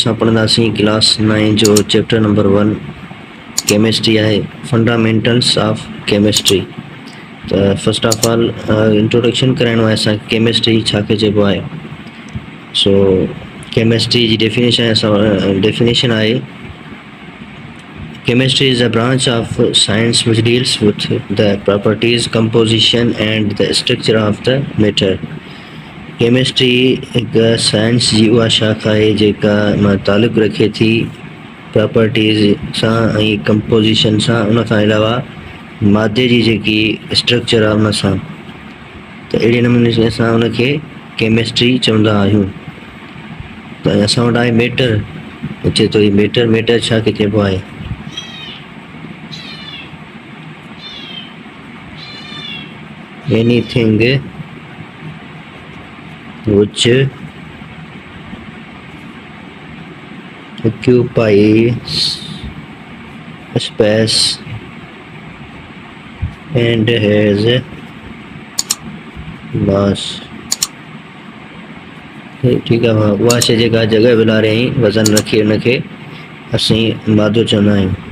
असां पढ़ंदासीं क्लास 9 जो chapter number 1 chemistry आहे, फंडामेंटल्स ऑफ केमिस्ट्री। तो फर्स्ट ऑफ ऑल इंट्रोडक्शन कराइणो आहे असांखे केमिस्ट्री छाखे चइबो आहे। सो केमिस्ट्री जी डेफिनेशन आहे, chemistry is a branch of science which deals with the properties, composition and the structure of the matter। Chemistry एक science जी उहा शाखा आहे जेका मां तालुक़ रखे थी प्रॉपर्टीज़ सां ऐं कंपोजिशन सां, उन खां अलावा मादे जी जेकी स्ट्रक्चर आहे उन सां। त अहिड़े नमूने से असां उनखे केमिस्ट्री चवंदा आहियूं। त असां वटि आहे मैटर, अचे थो मैटर छाखे चइबो आहे। anything which occupies space and has mass। ठीक है, उहा शइ जेका जॻह विलारे ऐं वज़न रखे उनखे असीं मादो चवंदा आहियूं।